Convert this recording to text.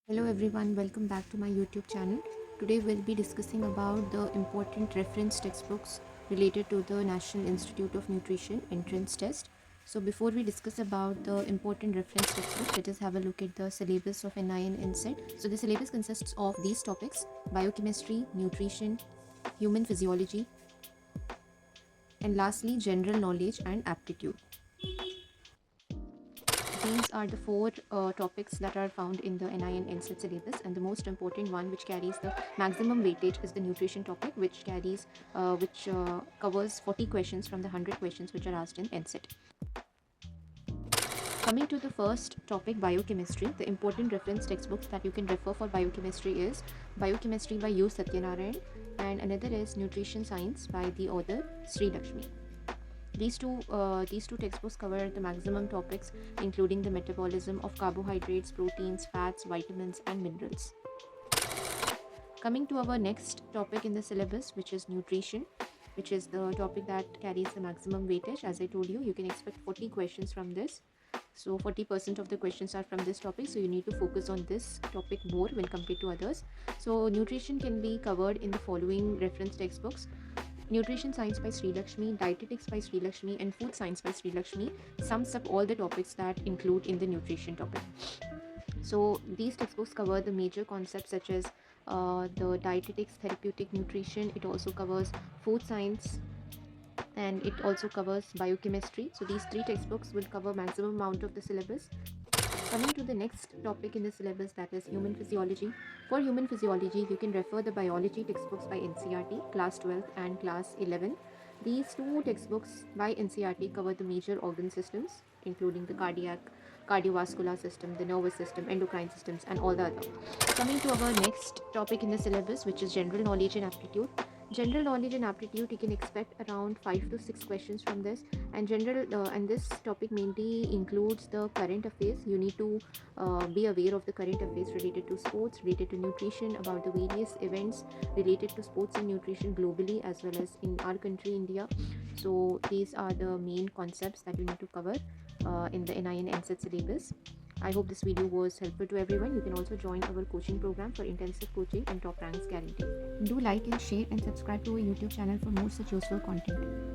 Hello everyone, welcome back to my YouTube channel. Today we'll be discussing about the important reference textbooks related to the National Institute of Nutrition entrance test. So before we discuss about the important reference textbooks, let us have a look at the syllabus of NI and NSET. So the syllabus consists of these topics: biochemistry, nutrition, human physiology, and lastly general knowledge and aptitude. These are the four topics that are found in the NI and NSET syllabus, and the most important one, which carries the maximum weightage, is the nutrition topic, which covers 40 questions from the 100 questions which are asked in NSET. Coming to the first topic, biochemistry, the important reference textbooks that you can refer for biochemistry is Biochemistry by U. Satyanarayan, and another is Nutrition Science by the author Sri Lakshmi. These two textbooks cover the maximum topics, including the metabolism of carbohydrates, proteins, fats, vitamins, and minerals. Coming to our next topic in the syllabus, which is nutrition, which is the topic that carries the maximum weightage. As I told you, you can expect 40 questions from this. So 40% of the questions are from this topic, so you need to focus on this topic more when compared to others. So nutrition can be covered in the following reference textbooks: Nutrition Science by Sri Lakshmi, Dietetics by Sri Lakshmi, and Food Science by Sri Lakshmi sums up all the topics that include in the nutrition topic. So these textbooks cover the major concepts such as the dietetics, therapeutic nutrition. It also covers food science, and it also covers biochemistry. So these three textbooks will cover maximum amount of the syllabus. Coming to the next topic in the syllabus, that is human physiology. For human physiology, you can refer the biology textbooks by NCERT, class 12 and class 11. These two textbooks by NCERT cover the major organ systems, including the cardiovascular system, the nervous system, endocrine systems, and all the other. Coming to our next topic in the syllabus, which is general knowledge and aptitude. General knowledge and aptitude, you can expect around 5 to 6 questions from this, and this topic mainly includes the current affairs. You need to be aware of the current affairs related to sports, related to nutrition, about the various events related to sports and nutrition globally as well as in our country, India. So these are the main concepts that you need to cover in the NI and NSET syllabus. I hope this video was helpful to everyone. You can also join our coaching program for intensive coaching and top ranks guarantee. Do like and share and subscribe to our YouTube channel for more such useful content.